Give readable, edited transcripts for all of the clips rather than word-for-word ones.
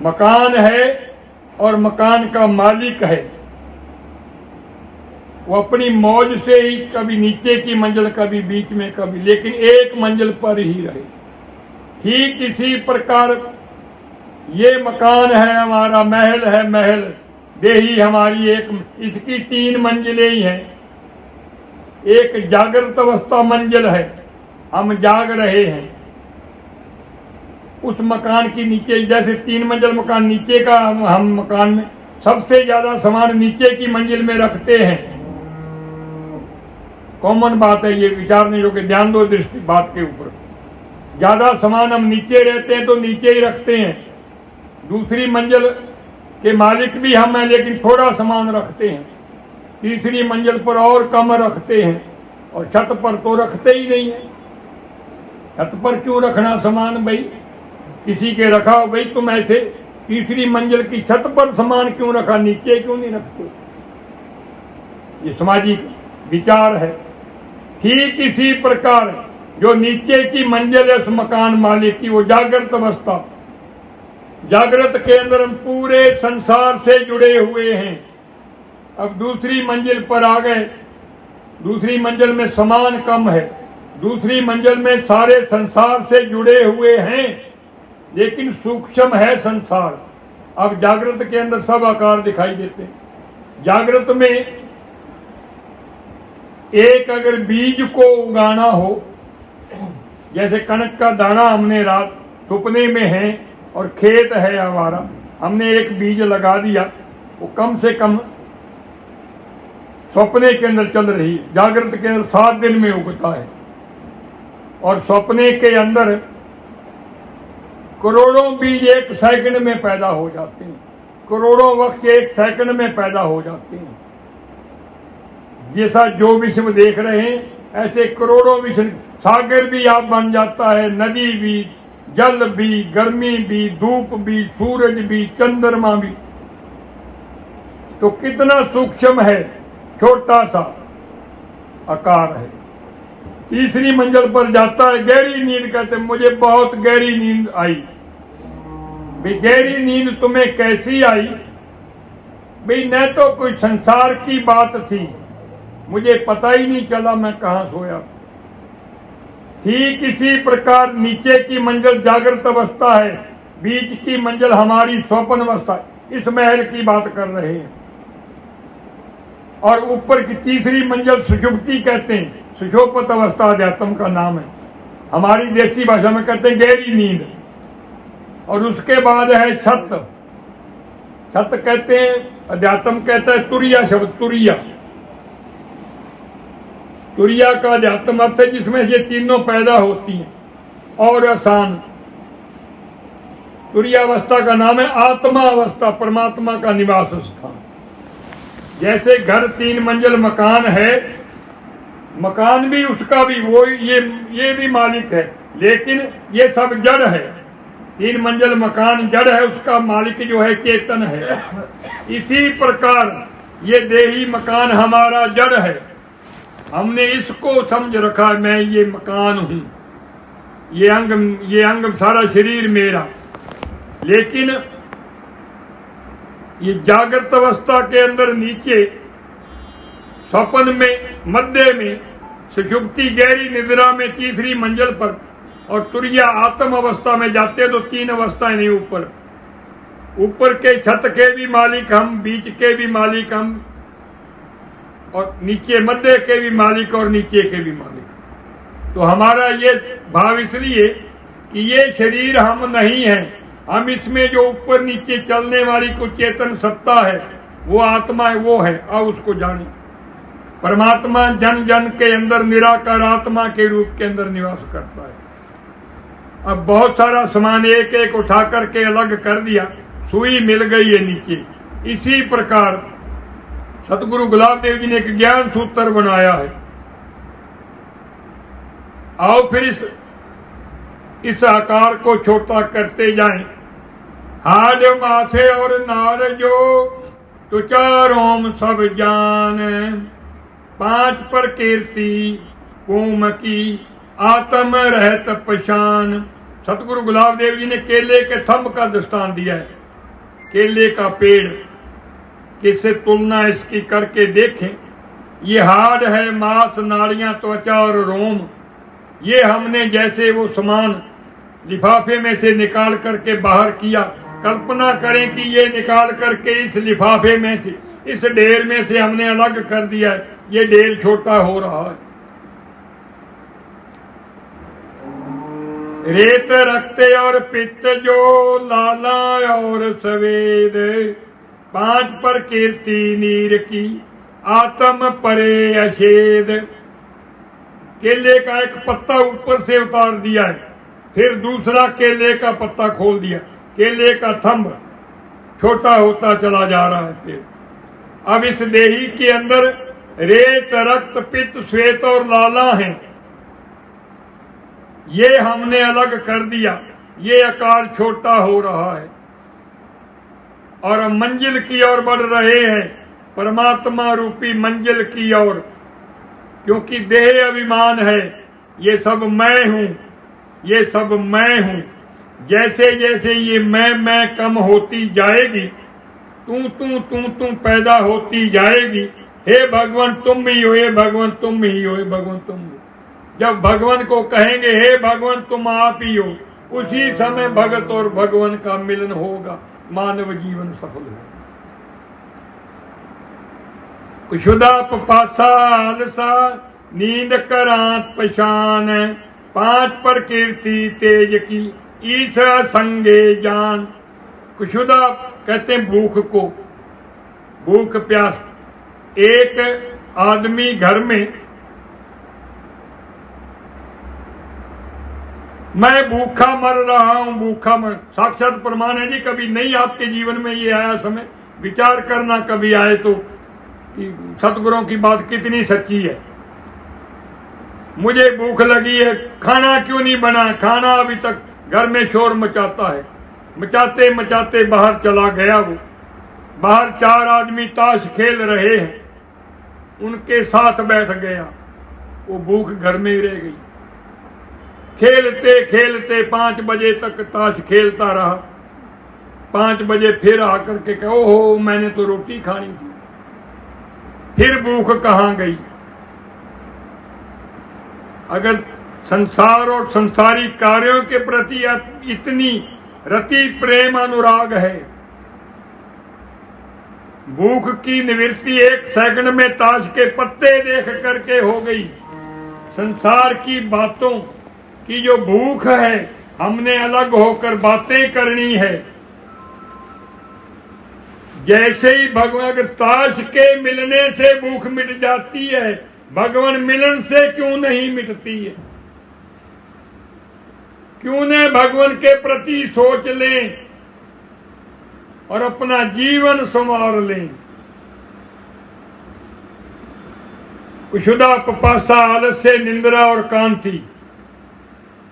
मकान है और मकान का मालिक है, वो अपनी मौज से ही कभी नीचे की मंजिल, कभी बीच में, कभी, लेकिन एक मंजिल पर ही रहे। ठीक इसी प्रकार ये मकान है हमारा, महल है, महल देही हमारी एक, इसकी 3 मंजिलें ही हैं। एक जागृत अवस्था मंजिल है, हम जाग रहे हैं, उस मकान की नीचे, जैसे 3 मंजिल मकान नीचे का, हम मकान में सबसे ज्यादा सामान नीचे की मंजिल में रखते हैं। कॉमन बात है, ये विचारने योग्य, ध्यान दो दृष्टि बात के ऊपर। ज्यादा सामान हम नीचे रहते हैं तो नीचे ही रखते हैं। दूसरी मंजिल के मालिक भी हम हैं, लेकिन थोड़ा सामान रखते हैं। तीसरी मंजिल पर और कम रखते हैं, और छत पर तो रखते ही नहीं है। छत पर क्यों रखना सामान भाई? किसी के रखा हो भाई, तुम ऐसे तीसरी मंजिल की छत पर सामान क्यों रखा, नीचे क्यों नहीं रखते? ये सामाजिक विचार है। ठीक इसी प्रकार जो नीचे की मंजिल है उस मकान मालिक की, वो जागृत अवस्था, जागृत के अंदर हम पूरे संसार से जुड़े हुए हैं। अब दूसरी मंजिल पर आ गए, दूसरी मंजिल में सामान कम है, दूसरी मंजिल में सारे संसार से जुड़े हुए हैं, लेकिन सूक्ष्म है संसार। अब जागृत के अंदर सब आकार दिखाई देते हैं। जागृत में एक अगर बीज को उगाना हो, जैसे कनक का दाना हमने रात सपने में है और खेत है हमारा, हमने एक बीज लगा दिया, वो कम से कम सपने के अंदर चल रही है, जागृत के अंदर 7 दिन में उगता है, और सपने के अंदर करोड़ों बीज 1 सेकंड में पैदा हो जाते हैं, करोड़ों वृक्ष 1 सेकंड में पैदा हो जाते हैं। जैसा जो विश्व देख रहे हैं ऐसे करोड़ों विश्व, सागर भी आप बन जाता है, नदी भी, जल भी, गर्मी भी, धूप भी, सूरज भी, चंद्रमा भी। तो कितना सूक्ष्म है, छोटा सा आकार है। तीसरी मंजिल पर जाता है, गहरी नींद कहते, मुझे बहुत गहरी नींद आई। भाई गहरी नींद तुम्हें कैसी आई? भाई न तो कोई संसार की बात थी, मुझे पता ही नहीं चला मैं कहां सोया। ठीक इसी प्रकार नीचे की मंजिल जागृत अवस्था है, बीच की मंजिल हमारी स्वप्न अवस्था, इस महल की बात कर रहे हैं। और ऊपर की तीसरी मंजिल सुषुप्ति कहते हैं, सुषोपत अवस्था अध्यात्म का नाम है, हमारी देसी भाषा में कहते हैं गहरी नींद। और उसके बाद है छत, छत कहते हैं, अध्यात्म कहता है तुरिया शब्द, तुरिया, तुरिया का अध्यात्म अर्थ है जिसमें ये तीनों पैदा होती हैं। और आसान तुरिया अवस्था का नाम है आत्मा अवस्था, परमात्मा का निवास स्थान। जैसे घर 3 मंजिल मकान है, मकान भी उसका भी वो ये भी मालिक है, लेकिन ये सब जड़ है। 3 मंजिल मकान जड़ है, उसका मालिक जो है चेतन है। इसी प्रकार ये देही मकान हमारा जड़ है, हमने इसको समझ रखा मैं ये मकान हूं, ये अंग सारा शरीर मेरा। लेकिन ये जागृत अवस्था के अंदर नीचे स्वप्न में, मध्य में, सुषुप्ति गहरी निद्रा में तीसरी मंजिल पर, और तुरिया आत्म अवस्था में जाते तो 3 अवस्थाएं नहीं। ऊपर के छत के भी मालिक हम, बीच के भी मालिक हम, और नीचे मध्य के भी मालिक और नीचे के भी मालिक। तो हमारा ये भाव इसलिए कि ये शरीर हम नहीं हैं, हम इसमें जो ऊपर नीचे चलने वाली को चेतन सत्ता है वो आत्मा है, वो है। अब उसको जाने, परमात्मा जन जन के अंदर निराकार आत्मा के रूप के अंदर निवास करता है। अब बहुत सारा सामान एक एक उठा करके अलग कर दिया, सुई मिल गई है नीचे। इसी प्रकार सतगुरु गुलाब देव जी ने एक ज्ञान सूत्र बनाया है। आओ फिर इस आकार को छोटा करते जाएं। हाड माथे और नार जो तो चारों सब जान, 5 पर कीर्ति कोम की आत्म रहत पशान। सतगुरु गुलाब देव जी ने केले के थंब का दृष्टांत दिया है। केले का पेड़, किससे तुलना इसकी करके देखें। ये हाड़ है, मांस, नाड़ियां, त्वचा और रोम। ये हमने जैसे वो सामान लिफाफे में से निकाल करके बाहर किया, कल्पना करें कि ये निकाल करके इस लिफाफे में से, इस ढेर में से हमने अलग कर दिया है, ये ढेर छोटा हो रहा है। रेत, रक्त और पित्त जो लाला और सवेद, 5 प्रकृति नीर की आत्म परे अछेद। केले का एक पत्ता ऊपर से उतार दिया है, फिर दूसरा केले का पत्ता खोल दिया, केले का थंब छोटा होता चला जा रहा है। फिर अब इस देही के अंदर रेत, रक्त, पित्त, श्वेत और लाला हैं, ये हमने अलग कर दिया, ये आकार छोटा हो रहा है और मंजिल की ओर बढ़ रहे हैं, परमात्मा रूपी मंजिल की ओर। क्योंकि देह अभिमान है, ये सब मैं हूं, ये सब मैं हूं। जैसे जैसे ये मैं कम होती जाएगी, तू पैदा होती जाएगी। हे भगवान तुम ही हो, हे भगवान तुम ही हो, हे भगवान तुम हो। जब भगवान को कहेंगे हे भगवान तुम आप ही हो, उसी समय भगत और भगवान का मिलन होगा, मानव जीवन सफल होगा। कुशुदा पपासा आलसा नींद करांत पशान, 5 प्रकृति तेज की ईश संगे जान। कुशुदा कहते हैं भूख को, भूख प्यास। एक आदमी घर में, मैं भूखा मर रहा हूं, भूखा मर, साक्षात प्रमाण है जी। कभी नहीं आपके जीवन में ये आया समय, विचार करना कभी आए तो कि सतगुरुओं की बात कितनी सच्ची है। मुझे भूख लगी है, खाना क्यों नहीं बना, खाना अभी तक घर में शोर मचाता है। मचाते मचाते बाहर चला गया वो, बाहर 4 आदमी ताश खेल रहे हैं, उनके साथ बैठ गया, वो भूख घर में ही रह गई। खेलते खेलते 5 बजे तक ताश खेलता रहा। 5 बजे फिर आकर के कहा ओहो मैंने तो रोटी खानी थी। फिर भूख कहाँ गई। अगर संसार और संसारी कार्यों के प्रति इतनी रति प्रेम अनुराग है, भूख की निवृत्ति 1 सेकंड में ताश के पत्ते देख करके हो गई। संसार की बातों की जो भूख है, हमने अलग होकर बातें करनी है। जैसे ही भगवान, अगर ताश के मिलने से भूख मिट जाती है, भगवान मिलन से क्यों नहीं मिटती है? क्यों न भगवान के प्रति सोच लें और अपना जीवन संवार लें। कुशुदा पपासा आलस्य निंद्रा और कांति।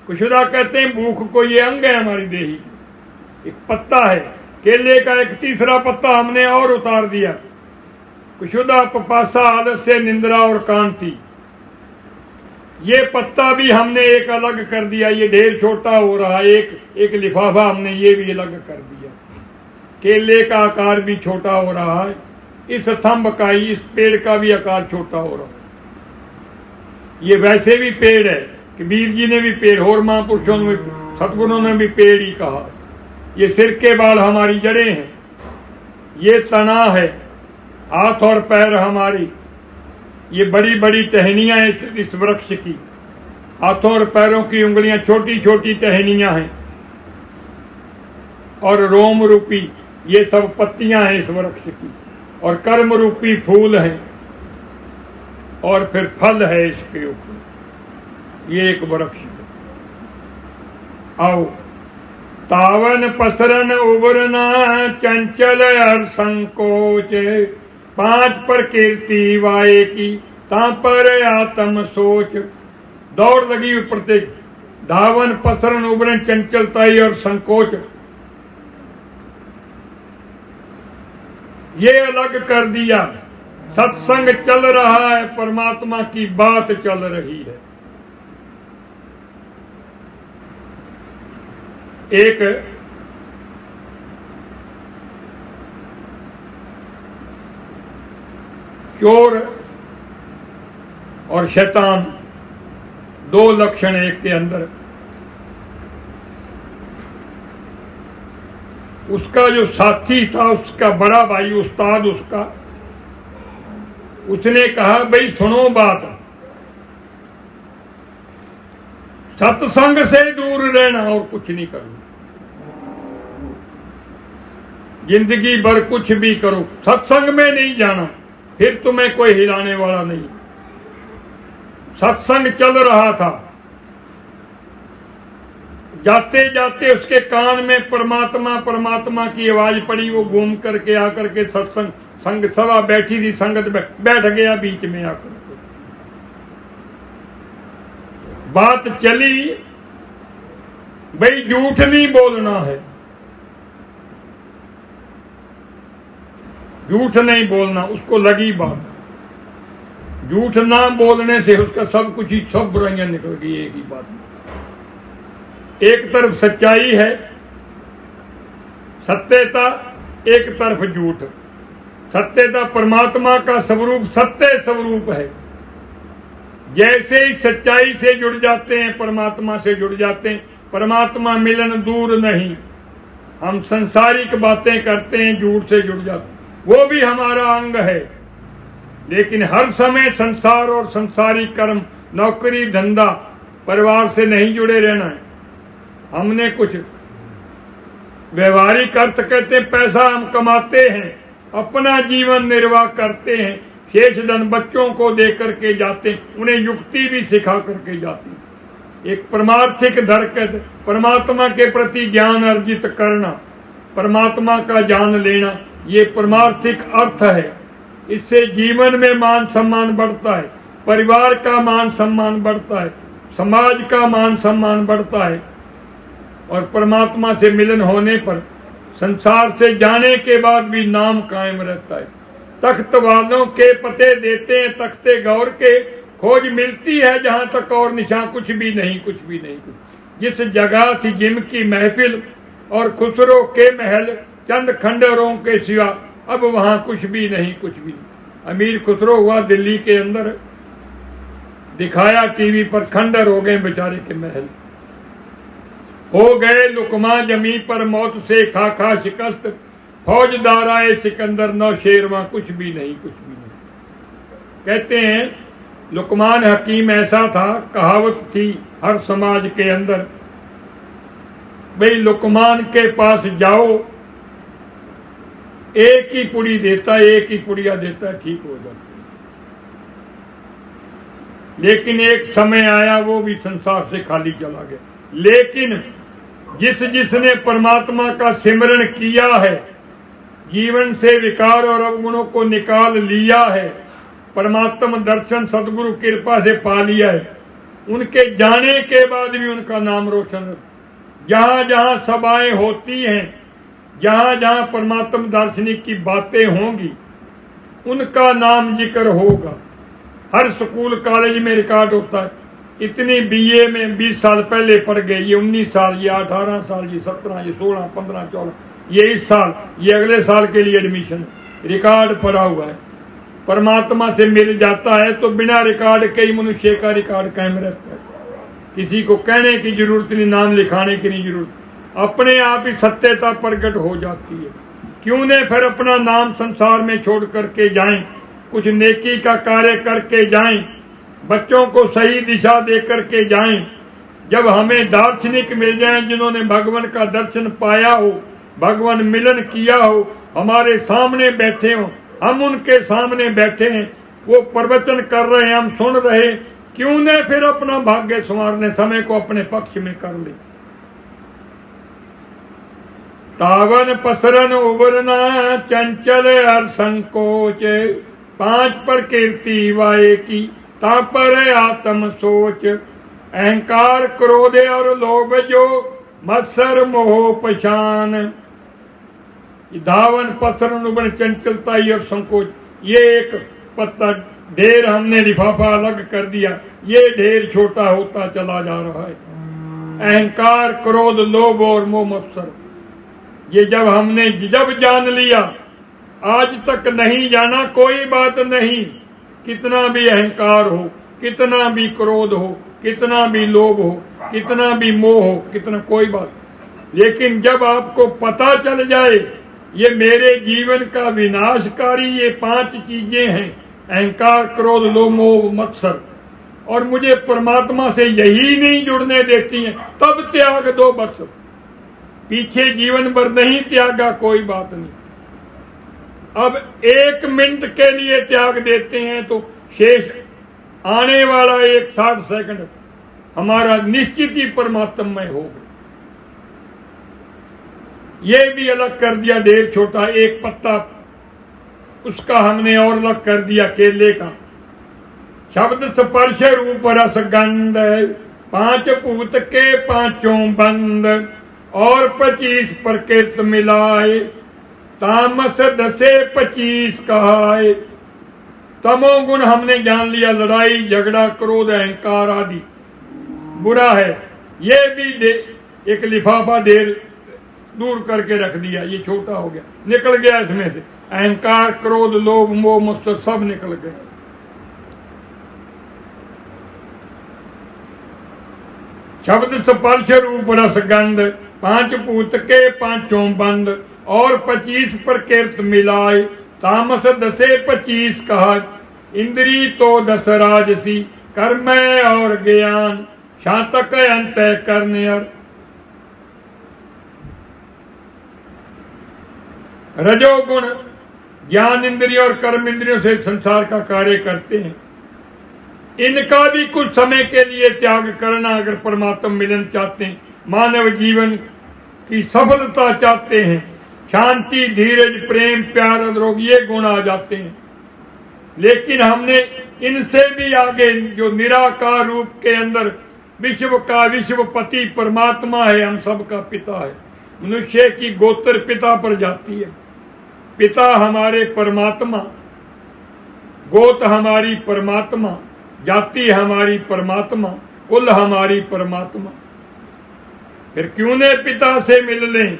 कुशुदा कहते हैं भूख को, ये अंग है हमारी देही। एक पत्ता है केले का, एक तीसरा पत्ता हमने और उतार दिया। कुशुदा पपासा आलस्य निंद्रा और कांति, ये पत्ता भी हमने एक अलग कर दिया। ये ढेर छोटा हो रहा है, एक लिफाफा हमने ये भी अलग कर दिया। केले का आकार भी छोटा हो रहा है, इस थंब का, इस पेड़ का भी आकार छोटा हो रहा है। ये वैसे भी पेड़ है, कबीर जी ने भी पेड़, और महापुरुषों ने, सतगुरुओं ने भी पेड़ ही कहा। ये सिर के बाल हमारी जड़ें हैं, ये तना है, हाथ और पैर हमारी, ये बड़ी बड़ी टहनियां इस वृक्ष की, हाथों और पैरों की उंगलियां छोटी छोटी टहनियां हैं, और रोम रूपी ये सब पत्तियां हैं इस वृक्ष की, और कर्म रूपी फूल हैं, और फिर फल है इसके ऊपर। ये एक वृक्ष है। आओ तावन पसरन उबरना चंचल और संकोच, 5 प्रकृति वाये की ता पर आत्म सोच। दौड़ लगी हुई प्रत्येक, धावन पसरन उबरन चंचलताई और संकोच, ये अलग कर दिया। सत्संग चल रहा है, परमात्मा की बात चल रही है। एक चोर और शैतान, दो लक्षण एक के अंदर। उसका जो साथी था, उसका बड़ा भाई उस्ताद उसका, उसने कहा भाई सुनो बात, सत्संग से दूर रहना और कुछ नहीं करना, जिंदगी भर कुछ भी करो, सत्संग में नहीं जाना, फिर तुम्हें कोई हिलाने वाला नहीं। सत्संग चल रहा था, जाते जाते उसके कान में परमात्मा परमात्मा की आवाज पड़ी। वो घूम करके आकर के सत्संग संग सभा बैठी थी, संगत बैठ गया बीच में आकर के। बात चली, भाई झूठ नहीं बोलना है, झूठ नहीं बोलना। उसको लगी बात, झूठ ना बोलने से उसका सब कुछ ही, सब बुराइयां निकल गई एक ही बात में। एक तरफ सच्चाई है, सत्यता, एक तरफ झूठ। सत्यता परमात्मा का स्वरूप, सत्य स्वरूप है। जैसे ही सच्चाई से जुड़ जाते हैं, परमात्मा से जुड़ जाते हैं। परमात्मा मिलन दूर नहीं। हम संसारिक बातें करते हैं, झूठ से जुड़ जाते हैं, वो भी हमारा अंग है। लेकिन हर समय संसार और संसारिक कर्म, नौकरी धंधा, परिवार से नहीं जुड़े रहना है। हमने कुछ व्यवहारिक अर्थ कहते हैं, पैसा हम कमाते हैं, अपना जीवन निर्वाह करते हैं, शेष धन बच्चों को दे करके जाते हैं, उन्हें युक्ति भी सिखा करके जाते हैं। एक परमार्थिक धर्म, परमात्मा के प्रति ज्ञान अर्जित करना, परमात्मा का जान लेना, ये परमार्थिक अर्थ है। इससे जीवन में मान सम्मान बढ़ता है, परिवार का मान सम्मान बढ़ता है, समाज का मान सम्मान बढ़ता है। और परमात्मा से मिलन होने पर संसार से जाने के बाद भी नाम कायम रहता है। तख्त वालों के पते देते हैं तख्ते गौर के, खोज मिलती है जहां तक और निशान कुछ भी नहीं, कुछ भी नहीं। जिस जगह थी जिम की महफिल और खुसरो के महल, चंद खंडरों के सिवा अब वहां कुछ भी नहीं, कुछ भी नहीं। अमीर खुसरो हुआ दिल्ली के अंदर, दिखाया टीवी पर, खंडर हो गए बेचारे के महल। हो गए लुकमा जमी पर मौत से खा खा शिकस्त, फौजदार आए सिकंदर नौ शेरवा, कुछ भी नहीं, कुछ भी नहीं। कहते हैं लुकमान हकीम ऐसा था, कहावत थी हर समाज के अंदर, भाई लुकमान के पास जाओ, एक ही पुड़ी देता है, एक ही पुड़िया देता है, ठीक हो जाता। लेकिन एक समय आया, वो भी संसार से खाली चला गया। लेकिन जिसने परमात्मा का सिमरण किया है, जीवन से विकार और अवगुणों को निकाल लिया है, परमात्मा दर्शन सदगुरु कृपा से पा लिया है, उनके जाने के बाद भी उनका नाम रोशन, जहां जहां सभाएं होती हैं, जहां जहां परमात्मा दार्शनिक की बातें होंगी, उनका नाम जिक्र होगा। हर स्कूल कॉलेज में रिकॉर्ड होता है, इतनी बीए में 20 साल पहले पढ़ गए, ये 19 साल, ये 18 साल, ये 17, ये 16, 15, 14, ये इस साल, ये अगले साल के लिए एडमिशन, रिकॉर्ड पड़ा हुआ है। परमात्मा से मिल जाता है तो बिना रिकॉर्ड के ही मनुष्य का रिकॉर्ड कायम रहता है। किसी को कहने की जरूरत नहीं, नाम लिखाने की नहीं जरूरत, अपने आप ही सत्यता प्रकट हो जाती है। क्यों ने फिर अपना नाम संसार में छोड़ करके जाएं, कुछ नेकी का कार्य करके जाएं, बच्चों को सही दिशा दे करके जाएं। जब हमें दार्शनिक मिल जाएं जिन्होंने भगवान का दर्शन पाया हो, भगवान मिलन किया हो, हमारे सामने बैठे हो, हम उनके सामने बैठे हैं, वो प्रवचन कर रहे हैं, हम सुन रहे, क्यों न फिर अपना भाग्य संवारने, समय को अपने पक्ष में कर ले। तावन पसरन उबरना चंचल हर संकोच, 5 प्रकृति वाये की तापर आत्म सोच, अहंकार क्रोध और लोभ जो मत्सर मोह पशान। धावन पसरन उबन चंचलता और संकोच, ये एक पत्ता ढेर हमने लिफाफा अलग कर दिया, ये ढेर छोटा होता चला जा रहा है। अहंकार क्रोध लोभ और मोह मत्सर, ये जब हमने जब जान लिया आज तक नहीं जाना, कोई बात नहीं। कितना भी अहंकार हो, कितना भी क्रोध हो, कितना भी लोभ हो, कितना भी मोह हो, कितना, कोई बात, लेकिन जब आपको पता चल जाए ये मेरे जीवन का विनाशकारी ये 5 चीजें हैं, अहंकार, क्रोध, लोभ, मोह, मत्सर, और मुझे परमात्मा से यही नहीं जुड़ने देती हैं, तब त्याग दो बस। पीछे जीवन भर नहीं त्यागा, कोई बात नहीं। अब 1 मिनट के लिए त्याग देते हैं तो शेष आने वाला 60 सेकंड हमारा निश्चित ही परमात्ममय होगा। ये भी अलग कर दिया, ढेर छोटा, एक पत्ता उसका हमने और अलग कर दिया, केले का। शब्द स्पर्श रूप रस गंध, 5 भूत के 5 बंद, और 25 प्रकृत मिलाए, तामस 10 25 कहाए। तमोगुण हमने जान लिया, लड़ाई झगड़ा क्रोध अहंकार आदि बुरा है, ये भी एक लिफाफा ढेर दूर करके रख दिया, ये छोटा हो गया, निकल गया इसमें से, अहंकार क्रोध लोभ मोह मत्सर सब निकल गए। शब्द स्पर्श रूप रस गंध, 5 भूत के 5 बंद, और 25 प्रकृत मिलाए, तामस 10 25 कहा। इंद्री तो 10 राजसी, कर्म और ज्ञान, शातक अंत करने। रजोगुण ज्ञान इंद्रियों और कर्म इंद्रियों से संसार का कार्य करते हैं, इनका भी कुछ समय के लिए त्याग करना। अगर परमात्मा मिलन चाहते हैं, मानव जीवन की सफलता चाहते हैं, शांति धीरज प्रेम प्यार अनुरोग ये गुण आ जाते हैं। लेकिन हमने इनसे भी आगे जो निराकार रूप के अंदर विश्व का विश्वपति परमात्मा है, हम सबका पिता है, मनुष्य की गोत्र पिता पर जाती है। पिता हमारे परमात्मा, गोत हमारी परमात्मा, जाति हमारी परमात्मा, कुल हमारी परमात्मा। फिर क्यों ने पिता से मिल लें,